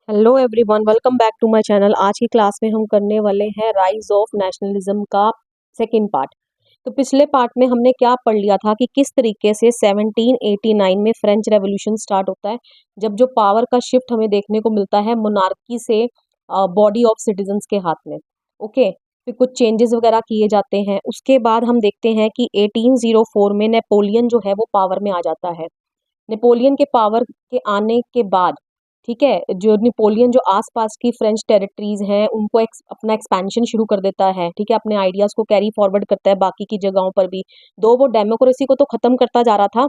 Hello everyone, welcome back to my channel. आज की class में हम करने वाले हैं राइज ऑफ नेशनलिज्म का सेकंड पार्ट। तो पिछले पार्ट में हमने क्या पढ़ लिया था कि किस तरीके से 1789 में फ्रेंच रेवोल्यूशन स्टार्ट होता है, जब जो पावर का शिफ्ट हमें देखने को मिलता है मोनार्की से बॉडी ऑफ सिटीजन्स के हाथ में। ओके, फिर कुछ चेंजेस वगैरह किए जाते हैं। उसके बाद हम देखते हैं कि 1804 में नेपोलियन जो है वो पावर में आ जाता है। नेपोलियन के पावर के आने के बाद, ठीक है, जो नेपोलियन जो आसपास की फ्रेंच टेरिटरीज हैं उनको अपना एक्सपेंशन शुरू कर देता है। ठीक है, अपने आइडियाज को कैरी फॉरवर्ड करता है बाकी की जगहों पर भी। दो वो डेमोक्रेसी को तो खत्म करता जा रहा था।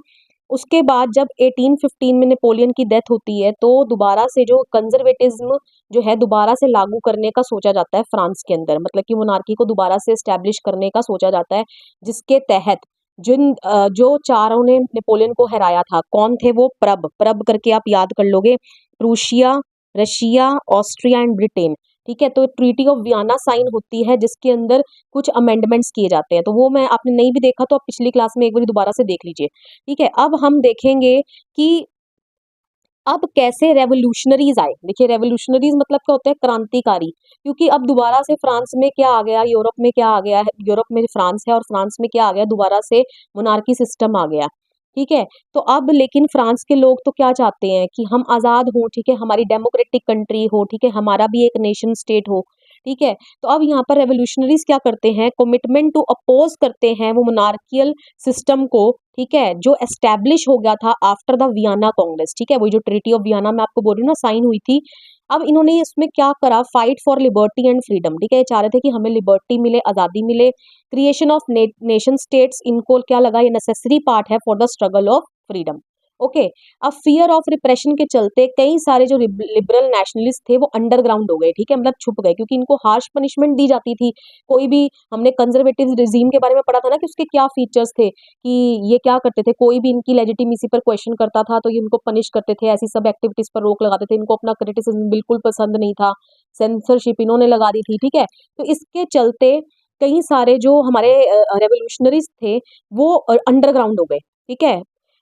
उसके बाद जब 1815 में नेपोलियन की डेथ होती है तो दोबारा से जो कंजर्वेटिज्म जो है दोबारा से लागू करने का सोचा जाता है फ्रांस के अंदर, मतलब कि मोनार्की को दोबारा से एस्टेब्लिश करने का सोचा जाता है, जिसके तहत जो चारों ने नेपोलियन को हराया था, कौन थे वो? प्रब प्रब करके आप याद कर लोगे। Prussia, Russia, Austria and Britain. ठीक है, तो ट्रीटी ऑफ वियना साइन होती है जिसके अंदर कुछ अमेंडमेंट्स किए जाते हैं। तो वो मैं आपने नहीं भी देखा तो आप पिछली क्लास में एक बार दोबारा से देख लीजिए। ठीक है, अब हम देखेंगे कि अब कैसे रेवोल्यूशनरीज आए। देखिए, रेवोल्यूशनरीज मतलब क्या होता है? क्रांतिकारी। क्योंकि अब दोबारा से फ्रांस में क्या आ गया, यूरोप में क्या आ गया है, यूरोप में फ्रांस है और फ्रांस में क्या आ गया, दोबारा से मोनार्की सिस्टम आ गया। ठीक है, तो अब लेकिन फ्रांस के लोग तो क्या चाहते हैं कि हम आज़ाद हों, ठीक है, हमारी डेमोक्रेटिक कंट्री हो, ठीक है, हमारा भी एक नेशन स्टेट हो। ठीक है, तो अब यहाँ पर रेवोल्यूशनरीज क्या करते हैं? कमिटमेंट टू अपोज करते हैं वो मोनार्कियल सिस्टम को। ठीक है, जो एस्टेब्लिश हो गया था आफ्टर द वियना कांग्रेस। ठीक है, वही जो ट्रीटी ऑफ वियना मैं आपको बोल रही हूँ ना, साइन हुई थी। अब इन्होंने इसमें क्या करा? Fight for liberty and freedom. ठीक है, ये चाह रहे थे कि हमें लिबर्टी मिले, आज़ादी मिले। क्रिएशन ऑफ नेशन स्टेट्स, इनको क्या लगा? ये नेसेसरी पार्ट है for the struggle of freedom. Okay, अब फियर ऑफ रिप्रेशन के चलते कई सारे जो लिबरल नेशनलिस्ट थे वो अंडरग्राउंड हो गए। ठीक है, मतलब छुप गए, क्योंकि इनको हार्श पनिशमेंट दी जाती थी। कोई भी, हमने कंजर्वेटिव रिजीम के बारे में पढ़ा था ना कि उसके क्या फीचर्स थे, कि ये क्या करते थे, कोई भी इनकी लेजिटिमेसी पर क्वेश्चन करता था तो ये इनको पनिश करते थे, ऐसी सब एक्टिविटीज पर रोक लगाते थे। इनको अपना क्रिटिसिज्म बिल्कुल पसंद नहीं था, सेंसरशिप इन्होंने लगा दी थी। ठीक है, तो इसके चलते कई सारे जो हमारे रेवोल्यूशनरीज थे वो अंडरग्राउंड हो गए। ठीक है,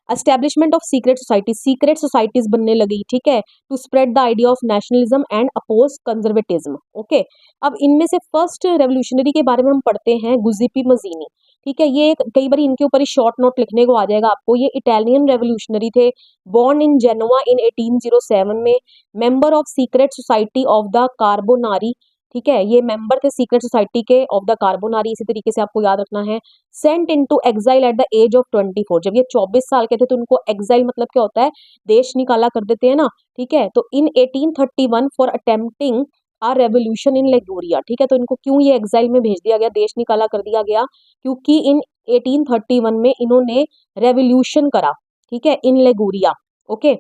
एस्टेब्लिशमेंट ऑफ सीक्रेट सोसाइटीज बनने लगी। ठीक है, to spread the idea of nationalism and oppose conservatism. Okay, अब इनमें से फर्स्ट रेवोल्यूशनरी के बारे में हम पढ़ते हैं, गुजिपी मजीनी। ठीक है, ये कई बार इनके ऊपर ही शॉर्ट नोट लिखने को आ जाएगा आपको। ये इटालियन रेवोल्यूशनरी थे, बॉर्न इन जेनोवा इन 1807 में, member of secret society of the Carbonari. ठीक है, ये मेंबर थे सीक्रेट सोसाइटी के ऑफ द कार्बोनारी। इसी तरीके से आपको याद रखना है। Sent into exile at the age of 24। जब ये 24 साल के थे तो उनको एग्जाइल मतलब क्या होता है? देश निकाला कर देते हैं ना। ठीक है, तो in 1831 for attempting a revolution in लेगोरिया। ठीक है, तो इनको क्यों ये एग्जाइल में भेज दिया गया, देश निकाला कर दिया गया? क्योंकि इन 1831 में इन्होंने रेवोल्यूशन करा। ठीक है, इन लेगोरिया। ओके,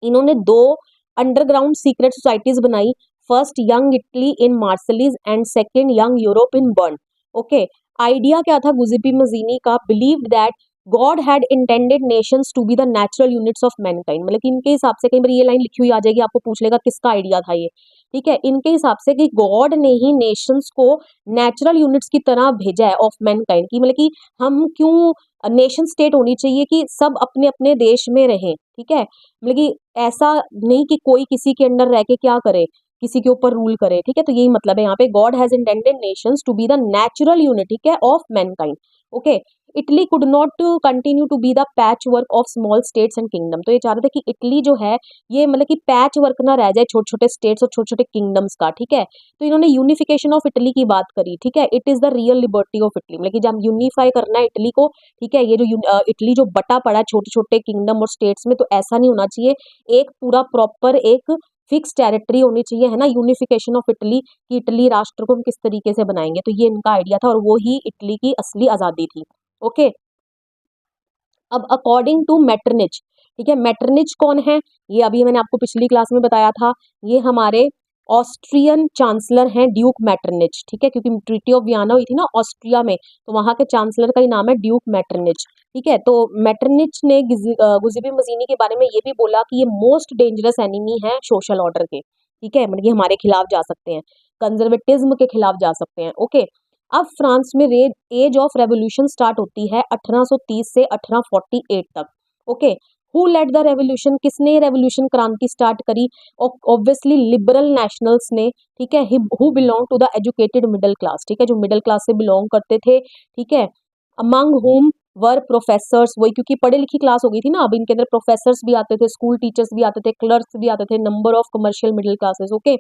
इन्होंने दो अंडरग्राउंड सीक्रेट सोसाइटीज बनाई। First Young Italy in Marseilles and second Young Europe in Berne. Okay, idea क्या था गुजिपी मजीनी का? Believe that God had intended nations to be the natural units of mankind. मतलब कि इनके हिसाब से, कई बार ये लाइन लिखी हुई आ जाएगी, आपको पूछ लेगा किसका आइडिया था ये। ठीक है, इनके हिसाब से कि गॉड ने ही नेशंस को नेचुरल यूनिट्स की तरह भेजा है ऑफ मैनकाइंड की। मतलब कि हम क्यों नेशन स्टेट होनी चाहिए कि सब अपने अपने देश में रहें। ठीक है, मतलब कि ऐसा नहीं कि कोई किसी के अंडर रह के क्या करे, किसी के ऊपर रूल करे। ठीक है, तो यही मतलब है यहाँ पे, God has intended nations to be the natural unit, ठीक है, of mankind. Okay, Italy could not continue to be the patchwork of small states and kingdom. तो ये चाह रहे थे कि इटली जो है ये मतलब कि पैच वर्क ना रह जाए छोटे छोटे स्टेट्स और छोटे छोटे किंगडम्स का। ठीक है, तो इन्होंने यूनिफिकेशन ऑफ इटली की बात करी। ठीक है, it is the real liberty of Italy, मतलब कि जब यूनिफाई करना है इटली को। ठीक है, ये जो इटली जो बटा पड़ा है छोटे छोटे किंगडम और स्टेट्स में, तो ऐसा नहीं होना चाहिए। एक पूरा प्रॉपर एक फिक्स टेरिटरी होनी चाहिए, है ना, यूनिफिकेशन ऑफ इटली, कि इटली राष्ट्र को हम किस तरीके से बनाएंगे। तो ये इनका आइडिया था और वो ही इटली की असली आज़ादी थी। ओके, अब अकॉर्डिंग टू मेटरनिच। ठीक है, मेटरनिच कौन है? ये अभी मैंने आपको पिछली क्लास में बताया था, ये हमारे ऑस्ट्रियन चांसलर हैं, ड्यूक मेटरनिच। ठीक है, क्योंकि ट्रीटी ऑफ वियना हुई थी ना ऑस्ट्रिया में, तो वहां के चांसलर का ही नाम है ड्यूक मेटरनिच। ठीक है, तो मेटरनिच ने गुजिबी मजीनी के बारे में ये भी बोला कि ये मोस्ट डेंजरस एनिमी है सोशल ऑर्डर के। ठीक है, मतलब कि हमारे खिलाफ जा सकते हैं, कंजर्वेटिज्म के खिलाफ जा सकते हैं। ओके, अब फ्रांस में एज ऑफ रेवोल्यूशन स्टार्ट होती है 1830 से 1848 तक। Okay, who led the revolution, किसने रेवोल्यूशन क्रांति स्टार्ट करी? ऑब्वियसली लिबरल नेशनल्स ने, ठीक है, who belong to the educated middle class, ठीक है, जो मिडिल क्लास से बिलोंग करते थे, ठीक है, अमंग हुम वर प्रोफेसर्स, वही क्योंकि पढ़े लिखी क्लास हो गई थी ना, अब इनके अंदर प्रोफेसर्स भी आते थे, स्कूल टीचर्स भी आते थे, क्लर्क्स भी आते थे, number of commercial middle classes, okay.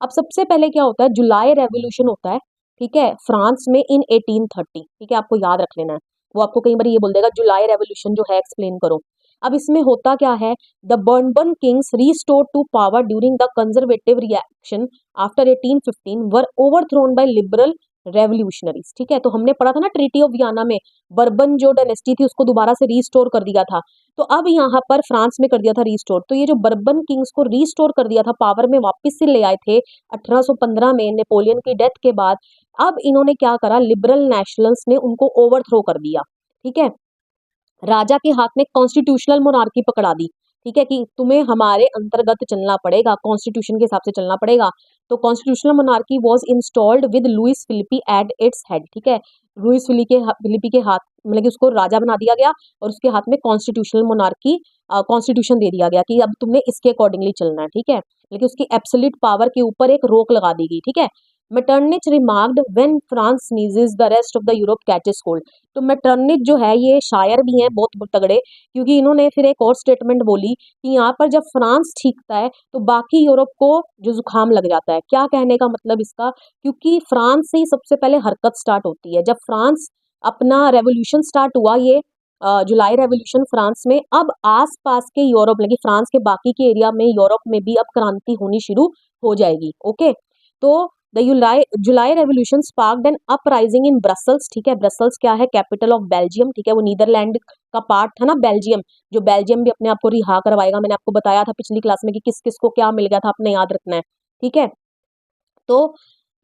अब सबसे पहले क्या होता है, जुलाई रेवोल्यूशन होता है, ठीक है, फ्रांस में इन 1830, ठीक है, आपको याद रख लेना है, वो आपको कई बार ये बोल देगा जुलाई रेवोल्यूशन जो है एक्सप्लेन करो। अब इसमें होता क्या है, the Bourbon kings restored to power during the conservative reaction after 1815 were overthrown by liberal revolutionaries, ठीक है। तो हमने पढ़ा था ना ट्रीटी ऑफ वियना में, बर्बन जो डायनेस्टी थी उसको दोबारा से रीस्टोर कर दिया था, तो अब यहाँ पर फ्रांस में कर दिया था रीस्टोर। तो ये जो बर्बन किंग्स को रीस्टोर कर दिया था, पावर में वापस से ले आए थे 1815 में नेपोलियन की डेथ के बाद, अब इन्होंने क्या करा, लिबरल नेशनल्स ने उनको ओवरथ्रो कर दिया, ठीक है। राजा के हाथ में कॉन्स्टिट्यूशनल मोनार्की पकड़ा दी, ठीक है, कि तुम्हें हमारे अंतर्गत चलना पड़ेगा, कॉन्स्टिट्यूशन के हिसाब से चलना पड़ेगा। तो constitutional monarchy was installed with Louis Philippe at its head, ठीक है, लुइस फिलिपी के हाथ, मतलब कि उसको राजा बना दिया गया और उसके हाथ में कॉन्स्टिट्यूशनल मोनार्की, कॉन्स्टिट्यूशन दे दिया गया कि अब तुमने इसके अकॉर्डिंगली चलना है, ठीक है, लेकिन उसकी एब्सोल्यूट पावर के ऊपर एक रोक लगा दी गई, ठीक है। Metternich remarked when France sneezes the rest of the Europe catches cold. तो मेटर्निच जो है ये शायर भी हैं बहुत तगड़े, क्योंकि इन्होंने फिर एक और स्टेटमेंट बोली कि यहाँ पर जब फ्रांस छींकता है तो बाकी यूरोप को जो जुकाम लग जाता है। क्या कहने का मतलब इसका, क्योंकि फ्रांस से ही सबसे पहले हरकत स्टार्ट होती है, जब फ्रांस अपना रेवोल्यूशन स्टार्ट हुआ, ये जुलाई रेवोल्यूशन फ्रांस में, अब आस पास के यूरोप, मतलब फ्रांस के बाकी के एरिया में, यूरोप में भी अब क्रांति होनी शुरू हो जाएगी, ओके। तो the July revolution sparked an uprising in Brussels, ठीक है, ब्रसल्स क्या है, कैपिटल ऑफ बेल्जियम, ठीक है, वो नीदरलैंड का पार्ट था ना बेल्जियम, जो बेल्जियम भी अपने आप को रिहा करवाएगा, मैंने आपको बताया था पिछली क्लास में कि किस किस को क्या मिल गया था, आपने याद रखना है, ठीक है। तो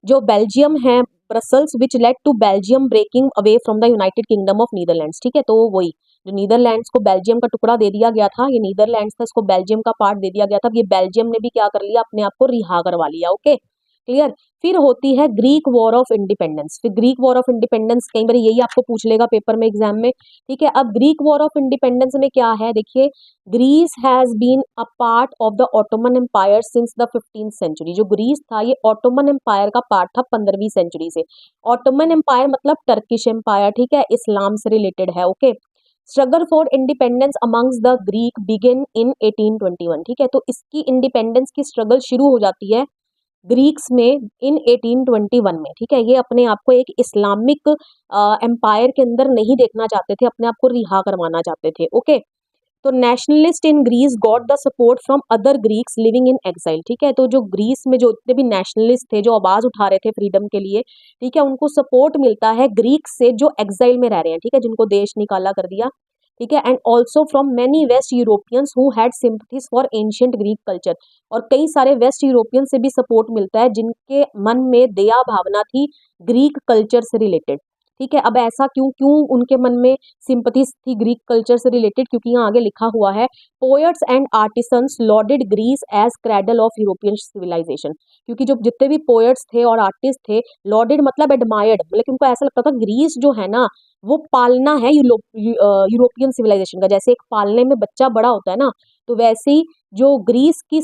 जो बेल्जियम है, Brussels which led to Belgium breaking away from the United Kingdom of Netherlands, ठीक है, तो वही जो नीदरलैंड्स को बेल्जियम का टुकड़ा दे दिया गया था, ये नीदरलैंड्स था, इसको बेल्जियम का पार्ट दे दिया गया था, ये बेल्जियम ने भी क्या कर लिया, अपने आप को रिहा करवा लिया, ओके, क्लियर। फिर होती है ग्रीक वॉर ऑफ इंडिपेंडेंस, फिर ग्रीक वॉर ऑफ इंडिपेंडेंस कई बार यही आपको पूछ लेगा पेपर में, एग्जाम में, ठीक है। अब ग्रीक वॉर ऑफ इंडिपेंडेंस में क्या है, देखिए, Greece has been a part of the Ottoman empire since the 15th century. जो ग्रीस था ये ऑटोमन एम्पायर का पार्ट था 15वीं सेंचुरी से। ऑटोमन एम्पायर मतलब टर्किश एम्पायर, ठीक है, इस्लाम से रिलेटेड है, okay. Struggle for independence amongst the Greek begin in 1821, ठीक है, तो इसकी इंडिपेंडेंस की स्ट्रगल शुरू हो जाती है ग्रीक्स में इन 1821 में, ठीक है। ये अपने आप को एक इस्लामिक एम्पायर के अंदर नहीं देखना चाहते थे, अपने आप को रिहा करवाना चाहते थे, ओके। तो nationalist in Greece got the support from other Greeks living in exile, ठीक है। तो जो ग्रीस में जो इतने भी नेशनलिस्ट थे, जो आवाज उठा रहे थे फ्रीडम के लिए, ठीक है, उनको सपोर्ट मिलता है ग्रीक्स से जो एक्साइल में रह रहे हैं, ठीक है, जिनको देश निकाला कर दिया, ठीक है। And also from many west Europeans who had sympathies for ancient Greek culture, और कई सारे वेस्ट यूरोपियन से भी सपोर्ट मिलता है जिनके मन में दया भावना थी ग्रीक कल्चर से रिलेटेड, ठीक है। अब ऐसा क्यों क्यों उनके मन में सिंपथीज थी ग्रीक कल्चर से रिलेटेड, क्योंकि यहाँ आगे लिखा हुआ है, poets and artisans lauded Greece as cradle of European civilisation, क्योंकि जो जितने भी पोएट्स थे और आर्टिस्ट थे, लॉर्डेड मतलब एडमायर्ड, मतलब उनको ऐसा लगता था ग्रीस जो है ना वो पालना है यूरोपियन सिविलाइजेशन का, जैसे एक पालने में बच्चा बड़ा होता है ना, तो वैसे ही जो ग्रीस की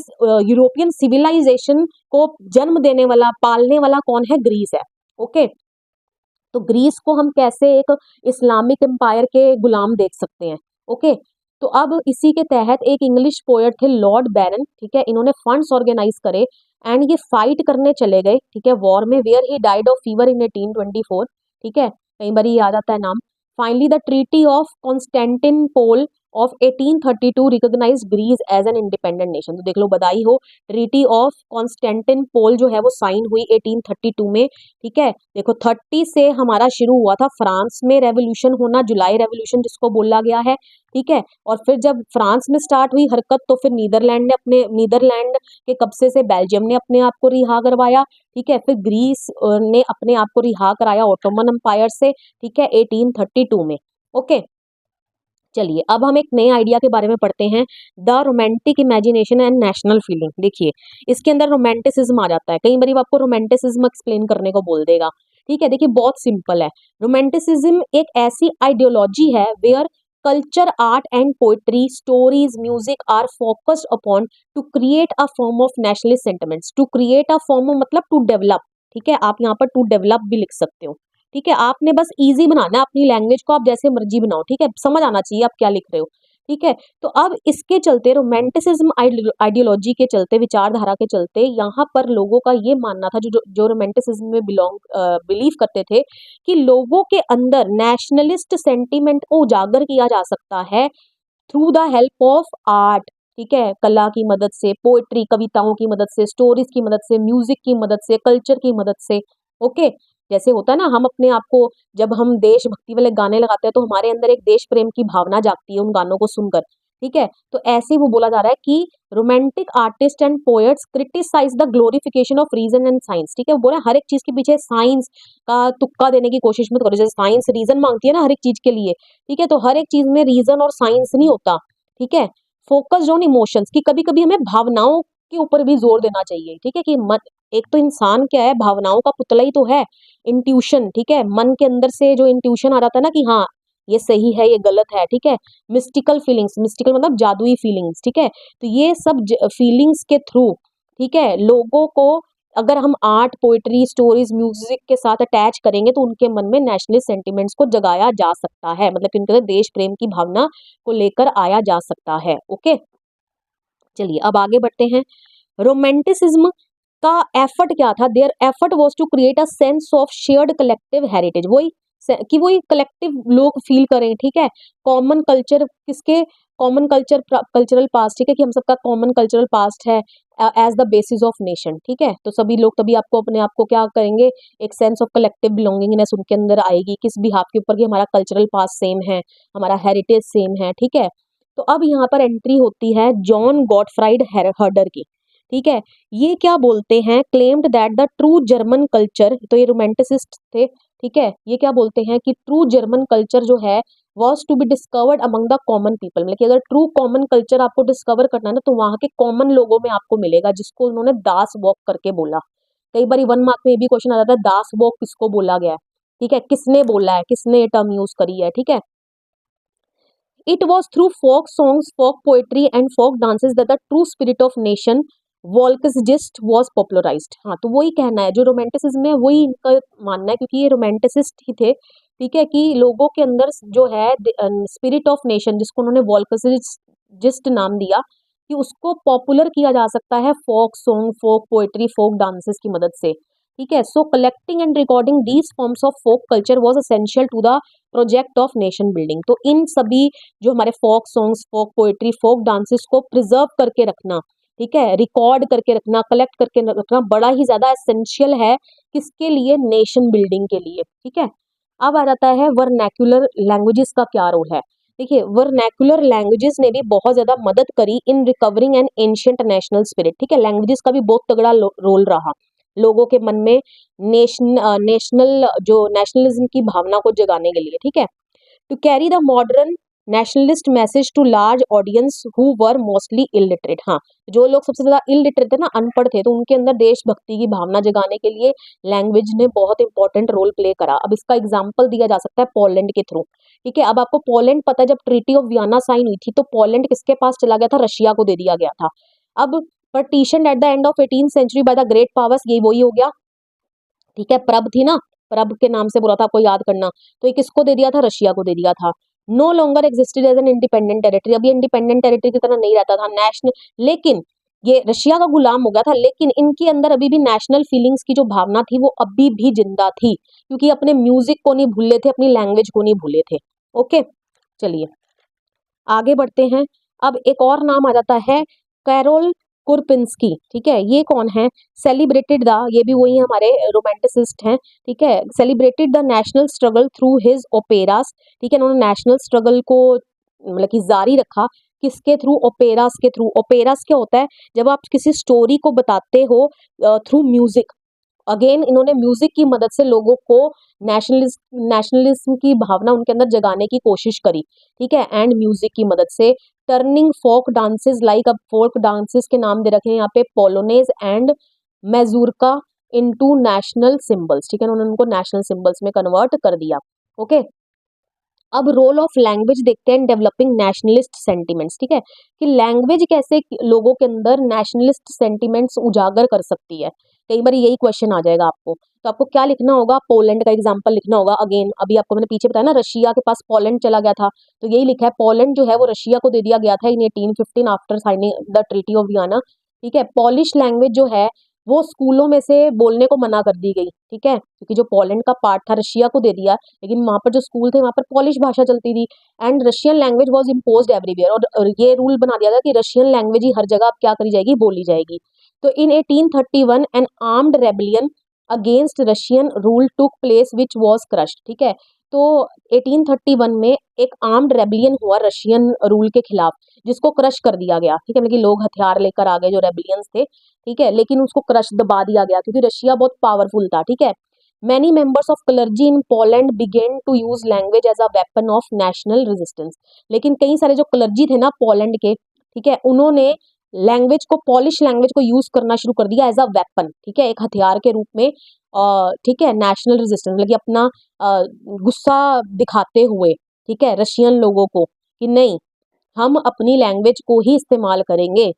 यूरोपियन सिविलाइजेशन को जन्म देने वाला, पालने वाला कौन है, ग्रीस है, ओके। तो ग्रीस को हम कैसे एक इस्लामिक एम्पायर के गुलाम देख सकते हैं, ओके। तो अब इसी के तहत एक इंग्लिश पोएट थे लॉर्ड बैरन, ठीक है, इन्होंने फंड्स ऑर्गेनाइज करे एंड ये फाइट करने चले गए, ठीक है, वॉर में, where he died of fever in 1824, ठीक है, कई बार याद आता है नाम। Finally the treaty of Constantinople of 1832 recognised Greece as an independent nation. तो देख लो, बधाई हो, ट्रीटी ऑफ कॉन्स्टेंटिनोपल जो है वो साइन हुई 1832 में, ठीक है। देखो 30 से हमारा शुरू हुआ था फ्रांस में रेवोल्यूशन होना, जुलाई रेवोल्यूशन जिसको बोला गया है, ठीक है। और फिर जब फ्रांस में स्टार्ट हुई हरकत तो फिर नीदरलैंड के कब्जे से बेल्जियम ने अपने आप को रिहा करवाया, ठीक है। फिर ग्रीस ने अपने आप को रिहा कराया ऑटोमन एम्पायर से, ठीक है, 1832 में, ओके। चलिए अब हम एक नए आइडिया के बारे में पढ़ते हैं, the romantic imagination and national feeling. देखिए इसके अंदर रोमांटिसिज्म आ जाता है, कई बार आपको रोमांटिसिज्म एक्सप्लेन करने को बोल देगा, ठीक है। देखिए बहुत सिंपल है, रोमांटिसिज्म एक ऐसी आइडियोलॉजी है where culture, art and poetry, stories, music are focused upon to create a form of nationalist sentiments. To create a form मतलब to develop, ठीक है, आप यहाँ पर to develop भी लिख सकते हो, ठीक है। आपने बस इजी बनाना है अपनी लैंग्वेज को, आप जैसे मर्जी बनाओ, ठीक है, समझ आना चाहिए आप क्या लिख रहे हो, ठीक है। तो अब इसके चलते रोमांटिसिज्म आइडियोलॉजी के चलते, विचारधारा के चलते, यहाँ पर लोगों का ये मानना था, जो रोमांटिसिज्म में बिलीव करते थे कि लोगों के अंदर नेशनलिस्ट सेंटीमेंट को उजागर किया जा सकता है through the help of art, ठीक है, कला की मदद से, पोएट्री कविताओं की मदद से, स्टोरीज की मदद से, म्यूजिक की मदद से, कल्चर की मदद से। ओके, जैसे होता है ना, हम अपने आप को जब हम देशभक्ति वाले गाने लगाते हैं तो हमारे अंदर एक देश प्रेम की भावना जागती है उन गानों को सुनकर, ठीक है। तो ऐसे ही वो बोला जा रहा है कि romantic artist and poets criticise the glorification of reason and science, ठीक है। वो बोला हर एक चीज के पीछे साइंस का तुक्का देने की कोशिश मत करो, जैसे साइंस रीजन मांगती है ना हर एक चीज के लिए, ठीक है, तो हर एक चीज में रीजन और साइंस नहीं होता, ठीक है। फोकस्ड ऑन इमोशंस, की कभी कभी हमें भावनाओं के ऊपर भी जोर देना चाहिए, ठीक है, कि मन, एक तो इंसान क्या है, भावनाओं का पुतला ही तो है, इंट्यूशन, ठीक है, मन के अंदर से जो इंट्यूशन आ रहा था ना कि हाँ ये सही है ये गलत है, ठीक है। मिस्टिकल फीलिंग्स, मिस्टिकल मतलब जादुई फीलिंग्स, ठीक है। तो ये सब फीलिंग्स के थ्रू, ठीक है, लोगों को अगर हम आर्ट, पोएट्री, स्टोरीज, म्यूजिक के साथ अटैच करेंगे तो उनके मन में नेशनलिस्ट सेंटिमेंट्स को जगाया जा सकता है, मतलब कि उनके अंदर देश प्रेम की भावना को लेकर आया जा सकता है। ओके, चलिए अब आगे बढ़ते हैं। रोमांटिसिज्म का एफर्ट क्या था? Their effort was to create a sense of shared collective heritage, वही कि वही कलेक्टिव लोग फील करें, ठीक है। कॉमन कल्चर, किसके कॉमन कल्चर, कल्चरल पास्ट, ठीक है, कि हम सबका कॉमन कल्चरल पास्ट है as the basis of nation, ठीक है। तो सभी लोग तभी आपको अपने आप को क्या करेंगे, एक सेंस ऑफ कलेक्टिव बिलोंगिंगनेस उनके अंदर आएगी, किस बिहाफ के ऊपर कि हमारा कल्चरल पास्ट सेम है, हमारा हेरिटेज सेम है, ठीक है। तो अब यहाँ पर एंट्री होती है जॉन गॉटफ्राइड हर्डर की, ठीक है। ये क्या बोलते हैं, claimed that the true German culture, तो ये रोमांटिसिस्ट थे, ठीक है। ये क्या बोलते हैं कि ट्रू जर्मन कल्चर जो है was to be discovered among the common people, मतलब कि अगर ट्रू कॉमन कल्चर आपको डिस्कवर करना है ना तो वहाँ के कॉमन लोगों में आपको मिलेगा, जिसको उन्होंने दास वॉक करके बोला। कई बार 1 मार्क में ये भी क्वेश्चन आ जाता है, दास वॉक किसको बोला गया है, ठीक है, किसने बोला है, किसने ये टर्म यूज करी है, ठीक है। It was through folk songs, folk poetry and folk dances that the true spirit of nation वॉल्कसजिस्ट was popularized। हाँ, तो वही कहना है, जो रोमांटिसिज्म है वही इनका मानना है, क्योंकि ये रोमांटिसिस्ट ही थे, ठीक है, कि लोगों के अंदर जो है स्पिरिट ऑफ नेशन, जिसको उन्होंने वॉल्कसजिस्ट नाम दिया, कि उसको पॉपुलर किया जा सकता है folk song, folk poetry, folk dances की मदद से, ठीक है। So collecting and recording these forms of folk culture was essential to the project of nation building. तो इन सभी जो हमारे folk songs, folk poetry, folk dances को प्रिजर्व करके रखना, ठीक है, रिकॉर्ड करके रखना, कलेक्ट करके रखना बड़ा ही ज्यादा एसेंशियल है, किसके लिए, नेशन बिल्डिंग के लिए, ठीक है। अब आ जाता है वर्नैक्युलर लैंग्वेजेस का क्या रोल है। देखिए, वर्नैक्युलर लैंग्वेजेस ने भी बहुत ज्यादा मदद करी in recovering an ancient national spirit, ठीक है। लैंग्वेजेस का भी बहुत तगड़ा रोल रहा लोगों के मन में नेशनल जो नेशनलिज्म की भावना को जगाने के लिए, ठीक है। To carry the modern nationalist message to large audience who were mostly illiterate. हाँ, जो लोग सबसे ज्यादा इलिटरेट थे ना, अनपढ़ थे, तो उनके अंदर देशभक्ति की भावना जगाने के लिए लैंग्वेज ने बहुत इंपॉर्टेंट रोल प्ले करा। अब इसका एग्जाम्पल दिया जा सकता है पोलैंड के थ्रू, ठीक है। अब आपको पोलैंड पता है, जब ट्रीटी ऑफ वियना साइन हुई थी तो पोलैंड किसके पास चला गया था, रशिया को दे दिया गया था। अब partitioned at the end of 18th century by the great powers, ये वही हो गया, ठीक है। प्रब थी ना, प्रब के नाम से बोला था, आपको याद करना, तो ये किसको दे दिया था, रशिया को दे दिया था। No longer existed as an independent territory, अब ये इंडिपेंडेंट टेरिटरी की तरह नहीं रहता था नेशनल, लेकिन ये रशिया का गुलाम हो गया था, लेकिन इनके अंदर अभी भी नेशनल फीलिंग्स की जो भावना थी वो अभी भी जिंदा थी, क्योंकि अपने म्यूजिक को नहीं भूले थे, अपनी लैंग्वेज को नहीं भूले थे। ओके, चलिए आगे बढ़ते हैं। अब एक और नाम आ जाता है कैरोल कुरपिंस्की, ठीक है। ये कौन है, सेलिब्रेटेड द, ये भी वही हमारे रोमांटिसिस्ट हैं, ठीक है। Celebrated the national struggle through his operas, ठीक है। उन्होंने नेशनल स्ट्रगल को मतलब कि जारी रखा, किसके थ्रू, ओपेरास के थ्रू। ओपेरास क्या होता है, जब आप किसी स्टोरी को बताते हो थ्रू म्यूजिक, अगेन इन्होंने म्यूजिक की मदद से लोगों को नेशनलिज्म की भावना उनके अंदर जगाने की कोशिश करी, ठीक है, एंड म्यूजिक की मदद से। टर्निंग फोक डांसेस, लाइक अब फोक डांसेस के नाम दे रखे हैं यहाँ पे पोलोनेज एंड मेजूरका इनटू नेशनल सिंबल्स, ठीक है, उन्होंने उनको नेशनल सिंबल्स में कन्वर्ट कर दिया। ओके, अब रोल ऑफ लैंग्वेज देखते हैं डेवलपिंग नेशनलिस्ट सेंटिमेंट्स, ठीक है, कि लैंग्वेज कैसे लोगों के अंदर नेशनलिस्ट सेंटिमेंट्स उजागर कर सकती है। कई बार यही क्वेश्चन आ जाएगा आपको, तो आपको क्या लिखना होगा, पोलैंड का एग्जांपल लिखना होगा। अगेन अभी आपको मैंने पीछे बताया ना, रशिया के पास पोलैंड चला गया था, तो यही लिखा है, पोलैंड जो है वो रशिया को दे दिया गया था इन 1815 after signing the treaty of Vienna, ठीक है। पॉलिश लैंग्वेज जो है वो स्कूलों में से बोलने को मना कर दी गई, ठीक है, क्योंकि जो पोलैंड का पार्ट था रशिया को दे दिया, लेकिन वहां पर जो स्कूल थे वहां पर पॉलिश भाषा चलती थी, and Russian language was imposed everywhere, और ये रूल बना दिया गया कि रशियन लैंग्वेज ही हर जगह अब क्या करी जाएगी, बोली जाएगी। तो in 1831 an armed rebellion against Russian rule took place which was crushed, ठीक है। तो 1831 में एक आर्म्ड रेबलियन हुआ रशियन रूल के खिलाफ, जिसको क्रश कर दिया गया, ठीक है, मतलब कि लोग हथियार लेकर आ गए जो रेबलियंस थे, ठीक है, लेकिन उसको क्रश दबा दिया गया क्योंकि रशिया बहुत पावरफुल था, ठीक है। Many members of clergy in Poland began to use language as a weapon of national resistance, लेकिन कई सारे जो क्लर्जी थे ना पोलैंड के, ठीक है, उन्होंने लैंग्वेज को, पॉलिश लैंग्वेज को यूज करना शुरू कर दिया एज अ वेपन, ठीक है, एक हथियार के रूप में, ठीक है, नेशनल रेजिस्टेंस, मतलब कि अपना गुस्सा दिखाते हुए, ठीक है, रशियन लोगों को कि नहीं, हम अपनी लैंग्वेज को ही इस्तेमाल करेंगे,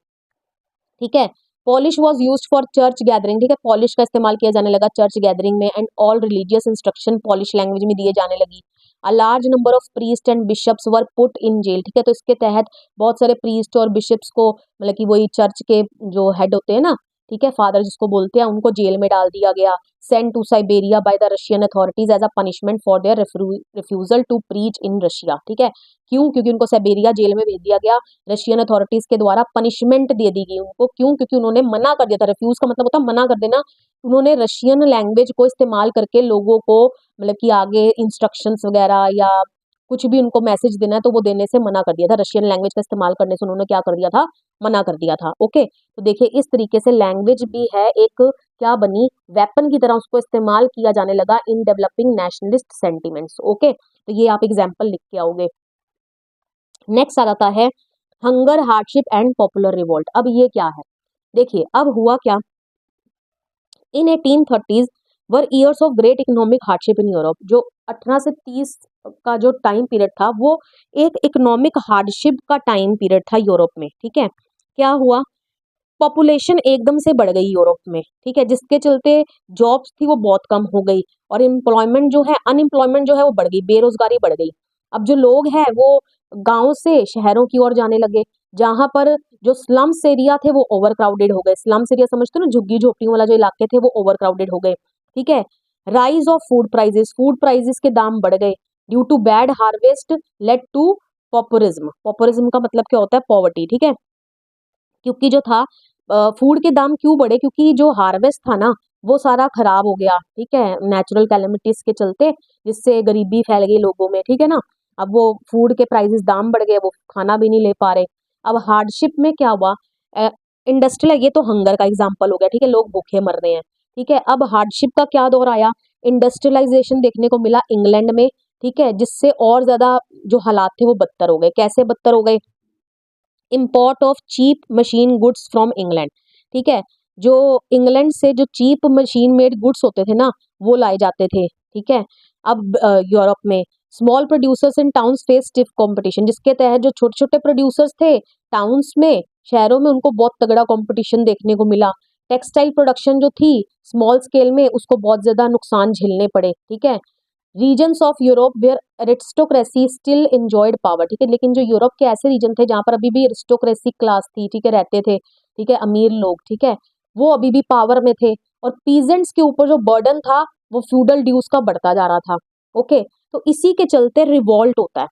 ठीक है। Polish was use for church gathering, ठीक है, पॉलिश का इस्तेमाल किया जाने लगा चर्च गैदरिंग में, and all religious instruction Polish language में दिए जाने लगी। A large number of priest and bishops were put in jail, ठीक है, तो इसके तहत बहुत सारे प्रीस्ट और बिशप्स को, मतलब कि वही चर्च के जो हेड होते हैं ना, ठीक है, फादर जिसको बोलते हैं, उनको जेल में डाल दिया गया। Sent to Siberia by the Russian authorities as a punishment for their refusal to preach in Russia, ठीक है। क्यों? क्योंकि उनको साइबेरिया जेल में भेज दिया गया रशियन अथॉरिटीज के द्वारा, पनिशमेंट दे दी गई उनको। क्यों? क्योंकि उन्होंने मना कर दिया था, रिफ्यूज का मतलब होता है मना कर देना, उन्होंने रशियन लैंग्वेज को इस्तेमाल करके लोगों को, मतलब कि आगे इंस्ट्रक्शंस वगैरह या कुछ भी उनको मैसेज देना है तो वो देने से मना कर दिया था, रशियन लैंग्वेज का इस्तेमाल करने से उन्होंने क्या कर दिया था, मना कर दिया था। ओके, तो देखिए इस तरीके से लैंग्वेज भी है एक क्या बनी, वेपन की तरह उसको इस्तेमाल किया जाने लगा in developing nationalist sentiments. Okay, तो ये आप एग्जाम्पल लिख के आओगे। नेक्स्ट आ जाता है hunger, hardship and popular revolt. अब ये क्या है, देखिए अब हुआ क्या, इन 1830s were years of great economic hardship in Europe. जो 18 से 30 का जो टाइम पीरियड था वो एक इकोनॉमिक हार्डशिप का टाइम पीरियड था यूरोप में, ठीक है। क्या हुआ, पॉपुलेशन एकदम से बढ़ गई यूरोप में, ठीक है, जिसके चलते जॉब्स थी वो बहुत कम हो गई, और एम्प्लॉयमेंट जो है, अनएम्प्लॉयमेंट जो है वो बढ़ गई, बेरोजगारी बढ़ गई। अब जो लोग हैं वो गांव से शहरों की ओर जाने लगे, जहां पर जो स्लम्स एरिया थे वो ओवर क्राउडेड हो गए। स्लम्स एरिया समझते हो ना, झुग्गी झोपड़ियों वाला जो इलाके थे वो ओवर क्राउडेड हो गए, ठीक है। राइज ऑफ फूड प्राइजेस के दाम बढ़ गए, due to bad harvest led to populism. Populism का मतलब क्या होता है, पॉवर्टी, ठीक है। क्योंकि जो था फूड के दाम क्यों बढ़े, क्योंकि जो हार्वेस्ट था ना वो सारा खराब हो गया, ठीक है, नेचुरल कैलेमिटीज के चलते, जिससे गरीबी फैल गई लोगों में, ठीक है ना। अब वो फूड के प्राइसेस दाम बढ़ गए, वो खाना भी नहीं ले पा रहे। अब हार्डशिप में क्या हुआ, इंडस्ट्रियल, ये तो हंगर का एग्जाम्पल हो गया, ठीक है, लोग भूखे मर रहे हैं, ठीक है। अब हार्डशिप का क्या दौर आया, इंडस्ट्रियलाइजेशन देखने को मिला इंग्लैंड में, ठीक है, जिससे और ज्यादा जो हालात थे वो बदतर हो गए। कैसे बदतर हो गए, import of cheap machine goods from England, ठीक है, जो इंग्लैंड से जो चीप मशीन मेड गुड्स होते थे ना वो लाए जाते थे, ठीक है। अब यूरोप में small producers in towns face stiff competition, जिसके तहत जो छोटे छोटे प्रोड्यूसर्स थे टाउन्स में, शहरों में, उनको बहुत तगड़ा कंपटीशन देखने को मिला। टेक्सटाइल प्रोडक्शन जो थी स्मॉल स्केल में, उसको बहुत ज्यादा नुकसान झेलने पड़े, ठीक है। Regions of Europe where aristocracy still enjoyed power, ठीक है, लेकिन जो यूरोप के ऐसे रीजन थे जहां पर अभी भी एरिस्टोक्रेसी क्लास थी, ठीक है, रहते थे, ठीक है, अमीर लोग, ठीक है, वो अभी भी पावर में थे, और पीजेंट्स के ऊपर जो बर्डन था वो फ्यूडल ड्यूज का बढ़ता जा रहा था। ओके, तो इसी के चलते रिवॉल्ट होता है,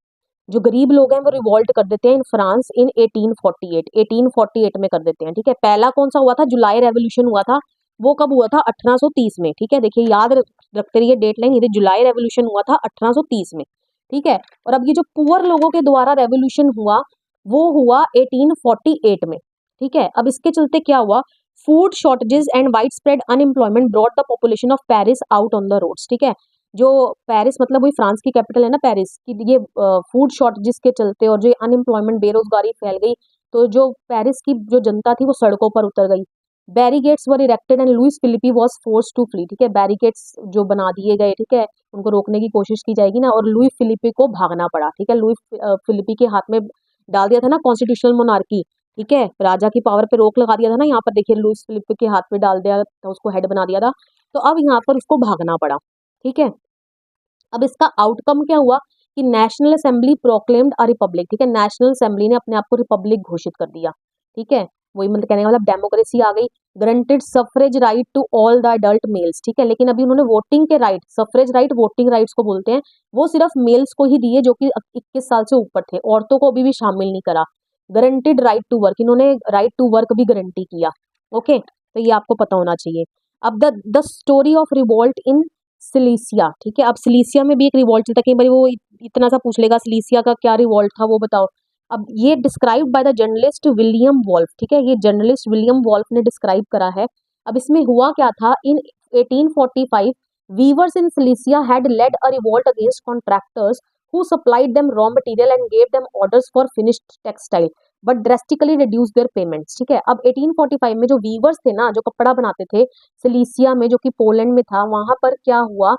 जो गरीब लोग हैं वो रिवॉल्ट कर देते हैं इन फ्रांस इन 1848 में कर देते हैं, ठीक है। पहला कौन सा हुआ था, जुलाई रेवोल्यूशन हुआ था, वो कब हुआ था, 1830 में, ठीक है, देखिए याद रखते रहिए डेट लाइन, ये जुलाई रेवोल्यूशन हुआ था 1830 में, ठीक है। और अब ये जो पुअर लोगों के द्वारा रेवोल्यूशन हुआ वो हुआ 1848 में, ठीक है। अब इसके चलते क्या हुआ, food shortages and widespread unemployment brought the population of Paris out on the roads, ठीक है। जो पेरिस, मतलब वही फ्रांस की कैपिटल है ना पेरिस की, ये फूड शॉर्टेजेस के चलते और जो अनएम्प्लॉयमेंट बेरोजगारी फैल गई, तो जो पेरिस की जो जनता थी वो सड़कों पर उतर गई। Barricades were erected and Louis Philippe was force to flee, ठीक है, बैरिगेट्स जो बना दिए गए, ठीक है, उनको रोकने की कोशिश की जाएगी ना, और लुइस फिलिपी को भागना पड़ा, ठीक है, लुइस फिलिपी के हाथ में डाल दिया था ना कॉन्स्टिट्यूशनल मोनार्की, ठीक है, राजा की पावर पे रोक लगा दिया था ना, यहाँ पर देखिए लुइस फिलिपी के हाथ में डाल दिया था, उसको हेड बना दिया था, तो अब यहाँ पर उसको भागना पड़ा, ठीक है। अब इसका आउटकम क्या हुआ कि national assembly proclaimed a republic, ठीक है, नेशनल असेंबली ने अपने आप को रिपब्लिक घोषित कर दिया, ठीक है, वही मतलब कहने का मतलब डेमोक्रेसी आ गई। Granted suffrage right to all the adult males, ठीक है, लेकिन अभी उन्होंने वोटिंग के right, suffrage right voting rights को बोलते हैं, वो सिर्फ मेल्स को ही दिए जो कि 21 साल से ऊपर थे, औरतों को अभी भी शामिल नहीं करा। गारंटेड राइट टू वर्क, इन्होंने राइट टू वर्क भी गारंटी किया, ओके, तो ये आपको पता होना चाहिए। अब the story of revolt in Silesia, ठीक है, अब सिलीसिया में भी एक रिवॉल्ट चलता, कई बार वो इतना सा पूछ लेगा सिलीसिया का क्या रिवॉल्ट था वो बताओ। अब ये describe by the journalist William Wolff, ठीक है, ये जर्नलिस्ट विलियम वॉल्फ ने डिस्क्राइब करा है। अब इसमें हुआ क्या था, in 1845 weavers in Silesia had led a revolt against contractors who supplied them raw material and gave them orders for finished textile but drastically reduced their payments, ठीक है। अब 1845 में जो वीवर्स थे ना, जो कपड़ा बनाते थे सिलीसिया में, जो कि पोलैंड में था, वहां पर क्या हुआ,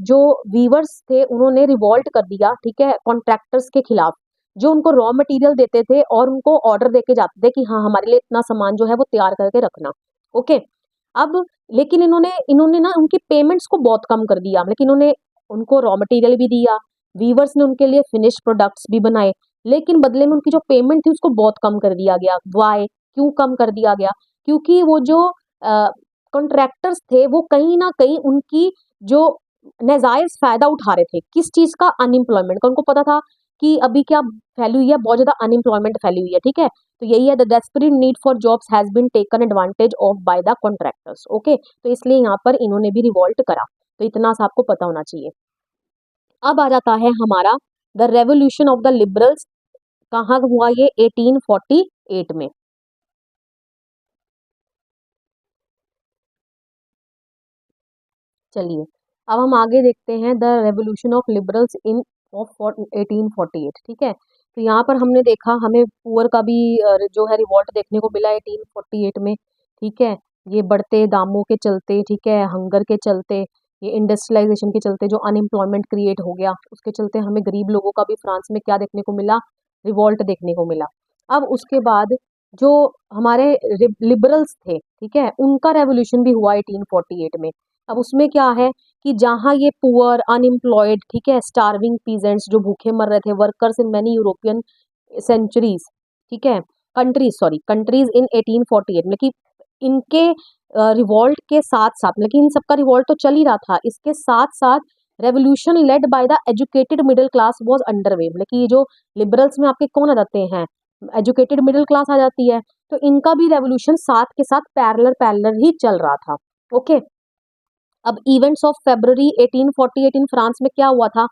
जो वीवर्स थे उन्होंने रिवॉल्ट कर दिया, ठीक है, कॉन्ट्रैक्टर्स के खिलाफ, जो उनको रॉ मटेरियल देते थे और उनको ऑर्डर देके जाते थे कि हाँ हमारे लिए इतना सामान जो है वो तैयार करके रखना, ओके। अब लेकिन इन्होंने इन्होंने ना उनकी पेमेंट्स को बहुत कम कर दिया, लेकिन इन्होंने उनको रॉ मटेरियल भी दिया, वीवर्स ने उनके लिए फिनिश प्रोडक्ट्स भी बनाए, लेकिन बदले में उनकी जो पेमेंट थी उसको बहुत कम कर दिया गया। वाई, क्यों कम कर दिया गया? क्योंकि वो जो कॉन्ट्रैक्टर्स थे वो कहीं ना कहीं उनकी जो नाजायज फायदा उठा रहे थे, किस चीज का, अनएम्प्लॉयमेंट का। उनको पता था कि अभी क्या फैली हुई है, बहुत ज्यादा अनएम्प्लॉयमेंट फैली हुई है, ठीक है, तो यही है, the desperate need for jobs has been taken advantage of by the contractors, okay, तो इसलिए यहाँ पर इन्होंने भी रिवॉल्ट करा, तो इतना सा आपको पता होना चाहिए। अब आ जाता है हमारा the revolution of the liberals, कहाँ हुआ ये, 1848 में। चलिए अब हम आगे देखते हैं the revolution of liberals in of 1848, ठीक है, तो यहाँ पर हमने देखा, हमें पुअर का भी जो है रिवॉल्ट देखने को मिला 1848 में, ठीक है, ये बढ़ते दामों के चलते, ठीक है, हंगर के चलते, ये इंडस्ट्रियलाइजेशन के चलते जो अनएम्प्लॉयमेंट क्रिएट हो गया, उसके चलते हमें गरीब लोगों का भी फ्रांस में क्या देखने को मिला, रिवॉल्ट देखने को मिला। अब उसके बाद जो हमारे लिबरल्स थे, ठीक है, उनका रेवोल्यूशन भी हुआ 1848 में। अब उसमें क्या है कि जहाँ ये पुअर अनएम्प्लॉयड, ठीक है, स्टार्विंग पीजेंट्स जो भूखे मर रहे थे, workers in many European centuries, ठीक है, कंट्रीज, सॉरी कंट्रीज इन 1848 में, कि इनके रिवॉल्ट के साथ साथ, लेकिन इन सबका रिवॉल्ट तो चल ही रहा था, इसके साथ साथ revolution led by the educated middle class was underway, मतलब कि ये जो लिबरल्स में आपके कौन आ जाते हैं, एजुकेटेड मिडिल क्लास आ जाती है, तो इनका भी रेवोल्यूशन साथ के साथ पैरेलल पैरेलल ही चल रहा था, ओके। अब events of February 1848 in France में क्या हुआ था,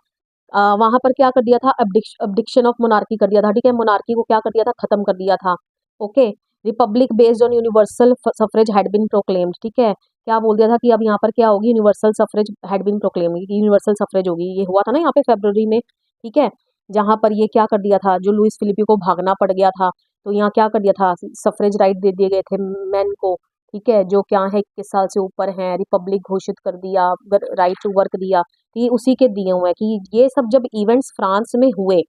वहां पर क्या कर दिया था, अब्डिक्शन ऑफ मोनार्की कर दिया था, ठीक है, मोनार्की को क्या कर दिया था, खत्म कर दिया था, okay. Republic based on universal suffrage had been proclaimed, ठीक है, क्या बोल दिया था कि अब यहाँ पर क्या होगी, universal suffrage had been proclaimed, universal suffrage होगी, ये हुआ था ना यहाँ पे फरवरी में, ठीक है, जहां पर ये क्या कर दिया था, जो लुइस फिलिपी को भागना पड़ गया था, तो यहाँ क्या कर दिया था, सफरेज राइट दे दिए गए थे मैन को, ठीक है, जो क्या है 21 साल से ऊपर हैं, रिपब्लिक घोषित कर दिया, राइट टू वर्क दिया, तो ये उसी के दिए हुए हैं कि ये सब जब इवेंट्स फ्रांस में हुए,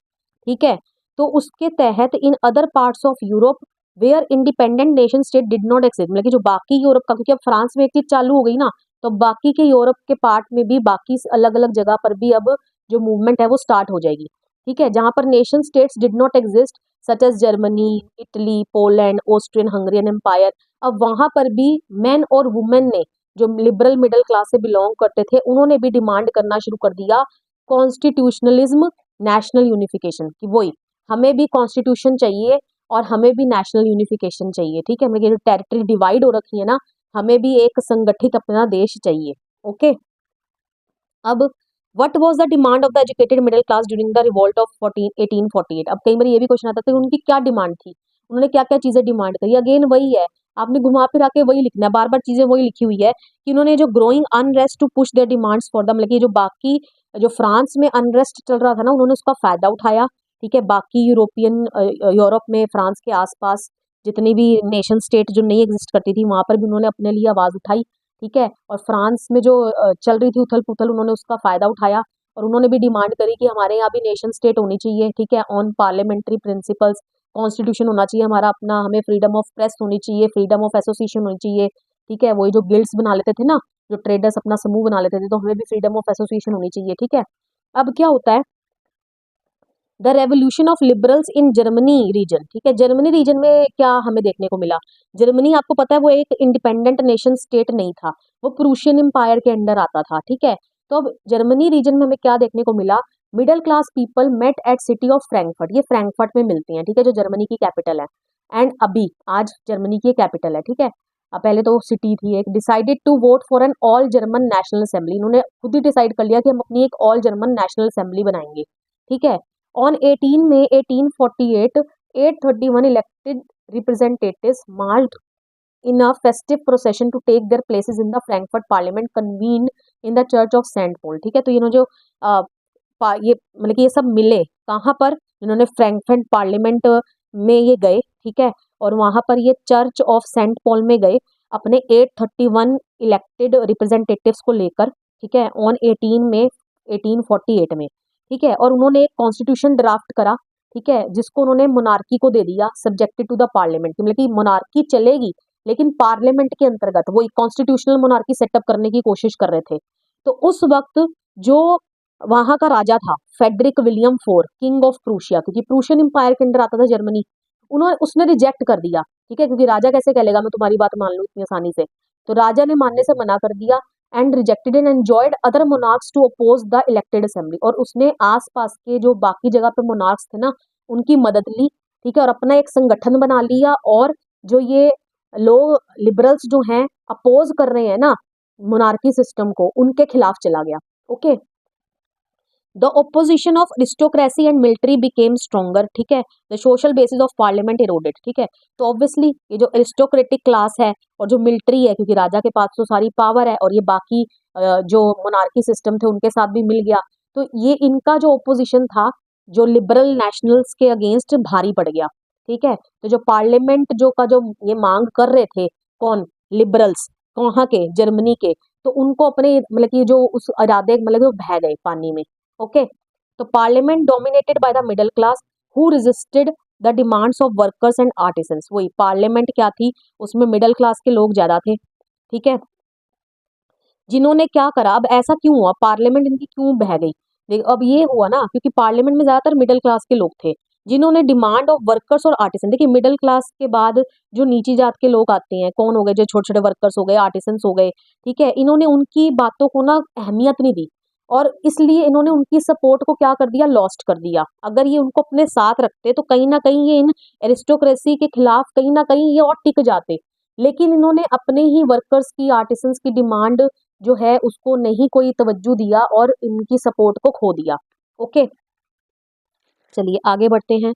ठीक है, तो उसके तहत in other parts of Europe where independent nation state did not exist, मतलब कि जो बाकी यूरोप का, क्योंकि अब फ्रांस में एक चीज चालू हो गई ना, तो बाकी के यूरोप के पार्ट में भी, बाकी अलग अलग जगह पर भी अब जो मूवमेंट है वो स्टार्ट हो जाएगी, ठीक है, जहां पर nation states did not exist such as Germany, Italy, Poland, Austrian Hungarian empire, अब वहां पर भी मैन और वुमेन ने, जो लिबरल मिडिल क्लास से बिलोंग करते थे, उन्होंने भी डिमांड करना शुरू कर दिया कॉन्स्टिट्यूशनलिज्म, नेशनल यूनिफिकेशन, की वही हमें भी कॉन्स्टिट्यूशन चाहिए और हमें भी नेशनल यूनिफिकेशन चाहिए, ठीक है, मतलब ये जो टेरिटरी डिवाइड हो रखी है ना, हमें भी एक संगठित अपना देश चाहिए, ओके। अब what was the demand of the educated middle class during the revolt of 1848, अब कई बार ये भी क्वेश्चन आता था कि उनकी क्या डिमांड थी, उन्होंने क्या क्या चीजें डिमांड करी, अगेन वही है, आपने घुमा फिरा के वही लिखना है, बार बार चीजें वही लिखी हुई है कि उन्होंने जो growing unrest to push their demands for them, मतलब जो बाकी जो फ्रांस में अनरेस्ट चल रहा था ना, उन्होंने उसका फायदा उठाया, ठीक है, बाकी यूरोपियन यूरोप में फ्रांस के आसपास जितनी भी नेशन स्टेट जो नहीं एग्जिस्ट करती थी वहाँ पर भी उन्होंने अपने लिए आवाज़ उठाई, ठीक है। और फ्रांस में जो चल रही थी उथल पुथल, उन्होंने उसका फ़ायदा उठाया और उन्होंने भी डिमांड करी कि हमारे यहाँ भी नेशन स्टेट होनी चाहिए, ठीक है, ऑन पार्लियामेंट्री प्रिंसिपल्स, कॉन्स्टिट्यूशन होना चाहिए हमारा अपना, हमें फ्रीडम ऑफ प्रेस होनी चाहिए, फ्रीडम ऑफ एसोसिएशन होनी चाहिए, ठीक है। वही जो गिल्ड्स बना लेते थे ना, जो ट्रेडर्स अपना समूह बना लेते थे, तो हमें भी फ्रीडम ऑफ एसोसिएशन होनी चाहिए, ठीक है। अब क्या होता है, the revolution of liberals in Germany region, ठीक है। जर्मनी रीजन में क्या हमें देखने को मिला, जर्मनी आपको पता है वो एक इंडिपेंडेंट नेशन स्टेट नहीं था, वो प्रूशियन एम्पायर के अंडर आता था, ठीक है। तो अब जर्मनी रीजन में हमें क्या देखने को मिला, middle class people met at city of Frankfurt, ये फ्रैंकफर्ट में मिलती हैं, ठीक है, जो जर्मनी की कैपिटल है, एंड अभी आज जर्मनी की कैपिटल है, ठीक है। अब पहले तो सिटी थी एक, decided to vote for an all German national assembly, इन्होंने खुद ही डिसाइड कर लिया कि हम अपनी एक ऑल जर्मन नेशनल असेंबली बनाएंगे, ठीक है। On 18 May 1848, 831 elected representatives marched in a festive procession to take their places in the Frankfurt Parliament convened in the Church of St. Paul, ठीक है। तो इन्होंने जो ये मतलब कि ये सब मिले कहाँ पर, इन्होंने फ्रैंकफर्ट पार्लियामेंट में ये गए, ठीक है, और वहाँ पर ये चर्च ऑफ सेंट पॉल में गए अपने 831 इलेक्टेड रिप्रेजेंटेटिव्स को लेकर, ठीक है, ऑन 18 में 1848 में, ठीक है। और उन्होंने एक कॉन्स्टिट्यूशन ड्राफ्ट करा, ठीक है, जिसको उन्होंने मोनार्की को दे दिया, सब्जेक्टेड टू द पार्लियामेंट, मतलब कि मोनार्की चलेगी लेकिन पार्लियामेंट के अंतर्गत, वो एक कॉन्स्टिट्यूशनल मोनार्की सेटअप करने की कोशिश कर रहे थे। तो उस वक्त जो वहां का राजा था Frederick William four, king of Prussia, क्योंकि प्रूशियन एम्पायर के अंदर आता था जर्मनी, उन्होंने उसने रिजेक्ट कर दिया, ठीक है, क्योंकि राजा कैसे कह लेगा मैं तुम्हारी बात मान लूं इतनी आसानी से, तो राजा ने मानने से मना कर दिया, and rejected and enjoyed other monarchs to oppose the elected assembly, और उसने आसपास के जो बाकी जगह पे मोनार्क्स थे ना उनकी मदद ली, ठीक है, और अपना एक संगठन बना लिया, और जो ये लोग लिबरल्स जो हैं अपोज कर रहे हैं ना मोनार्की सिस्टम को, उनके खिलाफ चला गया, okay. The opposition of aristocracy and military became stronger, ठीक है, the social basis of parliament eroded, ठीक है। तो ऑब्वियसली ये जो अरिस्टोक्रेटिक क्लास है और जो मिलिट्री है, क्योंकि राजा के पास तो सारी पावर है और ये बाकी जो मोनार्की सिस्टम थे उनके साथ भी मिल गया, तो ये इनका जो ओपोजिशन था जो लिबरल नेशनल्स के अगेंस्ट भारी पड़ गया, ठीक है। तो जो पार्लियामेंट जो का जो ये मांग कर रहे थे, कौन, लिबरल्स, कहाँ के, जर्मनी के, तो उनको अपने मतलब कि जो उस इरादे मतलब वो बह गए पानी में, ओके। तो parliament dominated by the middle class who resisted the demands of workers and artisans, वही पार्लियामेंट क्या थी, उसमें मिडिल क्लास के लोग ज्यादा थे, ठीक है, जिन्होंने क्या करा, अब ऐसा क्यों हुआ, पार्लियामेंट इनकी क्यों बह गई, देख अब ये हुआ ना क्योंकि पार्लियामेंट में ज्यादातर मिडिल क्लास के लोग थे, जिन्होंने डिमांड ऑफ वर्कर्स और आर्टिसन, देखिए मिडिल क्लास के बाद जो नीची जात के लोग आते हैं कौन हो गए, जो छोटे छोटे वर्कर्स हो गए, आर्टिसंस हो गए, ठीक है, इन्होंने उनकी बातों को ना अहमियत नहीं दी, और इसलिए इन्होंने उनकी सपोर्ट को क्या कर दिया, लॉस्ट कर दिया। अगर ये उनको अपने साथ रखते तो कहीं ना कहीं ये इन एरिस्टोक्रेसी के खिलाफ कहीं ना कहीं ये और टिक जाते, लेकिन इन्होंने अपने ही वर्कर्स की, आर्टिसंस की डिमांड जो है उसको नहीं कोई तवज्जो दिया और इनकी सपोर्ट को खो दिया, ओके। चलिए आगे बढ़ते हैं।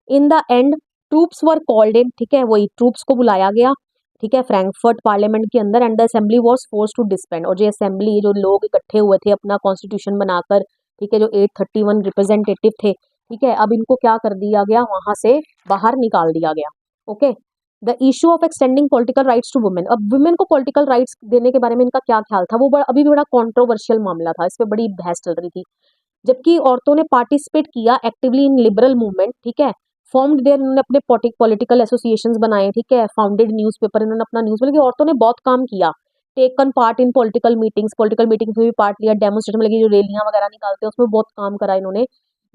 In the end troops were called in, ठीक है, वही ट्रूप्स को बुलाया गया, ठीक है, फ्रैंकफर्ट पार्लियामेंट के अंदर, and the assembly was force to disband, और जो असेंबली जो लोग इकट्ठे हुए थे अपना कॉन्स्टिट्यूशन बनाकर, ठीक है, जो 831 रिप्रेजेंटेटिव थे, ठीक है, अब इनको क्या कर दिया गया, वहां से बाहर निकाल दिया गया, okay. The issue of extending political rights to women, अब वुमेन को पॉलिटिकल राइट्स देने के बारे में इनका क्या ख्याल था, वो अभी भी बड़ा कॉन्ट्रोवर्शियल मामला था, इस पर बड़ी बहस चल रही थी। जबकि औरतों ने पार्टिसिपेट किया एक्टिवली इन लिबरल मूवमेंट, ठीक है, फॉर्म्ड देयर, इन्होंने अपने पॉलिटिकल एसोसिएशंस बनाए, ठीक है, फाउंडेड न्यूज़पेपर, इन्होंने अपना न्यूज़, बल्कि औरतों ने बहुत काम किया, taken part in political meetings में भी पार्ट लिया, डेमोन्स्ट्रेशन मतलब जो रैलियां वगैरह निकालते हैं उसमें बहुत काम करा इन्होंने।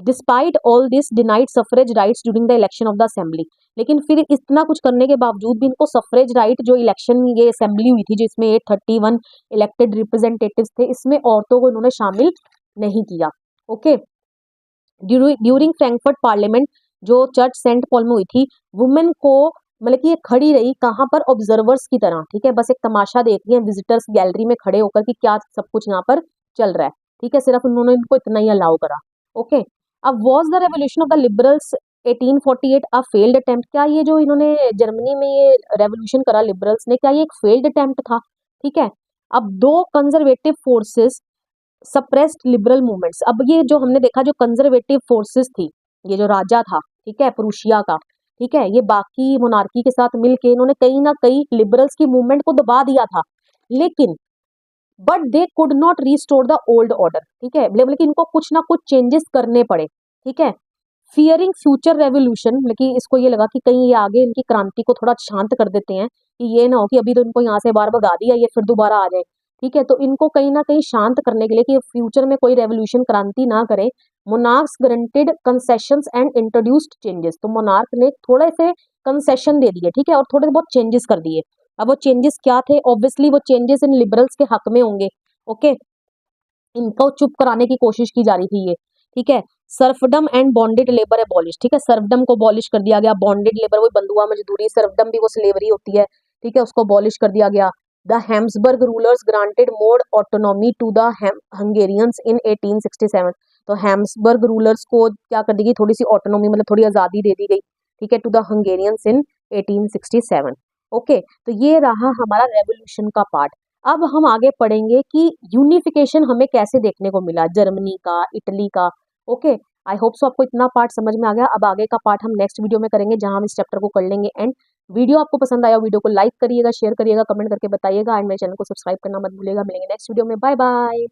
Despite all this denied suffrage rights during the election of the assembly, लेकिन फिर इतना कुछ करने के बावजूद भी इनको सफरेज राइट, जो इलेक्शन ये असेंबली हुई थी जिसमें 831 इलेक्टेड रिप्रेजेंटेटिव्स थे, इसमें औरतों को इन्होंने शामिल नहीं किया, ओके। ड्यूरिंग फ्रैंकफर्ट पार्लियामेंट जो चर्च सेंट पॉल में हुई थी, वुमेन को मतलब कि ये खड़ी रही कहाँ पर, ऑब्जर्वर्स की तरह, ठीक है, बस एक तमाशा देख रही है विजिटर्स गैलरी में खड़े होकर कि क्या सब कुछ यहाँ पर चल रहा है, ठीक है, सिर्फ उन्होंने इनको इतना ही अलाउ करा, ओके। अब was the revolution of the liberals 1848 a failed attempt, क्या ये जो इन्होंने जर्मनी में ये रेवोल्यूशन करा लिबरल्स ने, क्या ये एक फेल्ड अटेम्प्ट था, ठीक है। अब दो conservative forces suppressed liberal movements, अब ये जो हमने देखा जो कंजर्वेटिव फोर्सेस थी, ये जो राजा था, ठीक है, प्रूशिया का, ठीक है, ये बाकी मोनार्की के साथ मिलके इन्होंने कहीं ना कहीं लिबरल्स की मूवमेंट को दबा दिया था, लेकिन but they could not restore the old order. ठीक है, मतलब कि इनको कुछ ना कुछ चेंजेस करने पड़े। ठीक है, फियरिंग फ्यूचर रेवोल्यूशन, मतलब कि इसको ये लगा कि कहीं ये आगे इनकी क्रांति को थोड़ा शांत कर देते हैं, कि ये ना हो कि अभी तो इनको यहाँ से बार भगा दिया, ये फिर दोबारा आ जाए। ठीक है, तो इनको कहीं ना कहीं शांत करने के लिए कि फ्यूचर में कोई रेवोल्यूशन क्रांति ना करे, monarchs granted concessions and introduced changes. तो मोनार्क ने थोड़े से कंसेशन दे दिए, ठीक है, और थोड़े बहुत चेंजेस कर दिए। अब वो चेंजेस क्या थे? ऑब्वियसली वो चेंजेस इन लिबरल्स के हक में होंगे। ओके, इनको चुप कराने की कोशिश की जा रही थी ये। ठीक है, serfdom and bonded labour abolish. ठीक है, सर्फडम को अबॉलिश कर दिया गया, बॉन्डेड लेबर वही बंधुआ मजदूरी, सर्फडम भी वो स्लेवरी होती है। ठीक है, उसको अबॉलिश कर दिया गया। The Habsburg rulers granted more autonomy to the Hungarians in 1867। तो हैम्सबर्ग रूलर्स को क्या कर दी गई? थोड़ी सी ऑटोनॉमी, मतलब थोड़ी आज़ादी दे दी गई। ठीक है, to the Hungarians in 1867। Okay, तो ये रहा हमारा रेवोल्यूशन का पार्ट। अब हम आगे पढ़ेंगे कि यूनिफिकेशन हमें कैसे देखने को मिला, जर्मनी का, इटली का। ओके, आई होप सो आपको इतना पार्ट समझ में आ गया। अब आगे का पार्ट हम नेक्स्ट वीडियो में करेंगे, जहां हम इस चैप्टर को कर लेंगे एंड। वीडियो आपको पसंद आया, वीडियो को लाइक करिएगा, शेयर करिएगा, कमेंट करके बताइएगा एंड मेरे चैनल को सब्सक्राइब करना मत भूलिएगा। मिलेंगे नेक्स्ट वीडियो में, बाय बाय।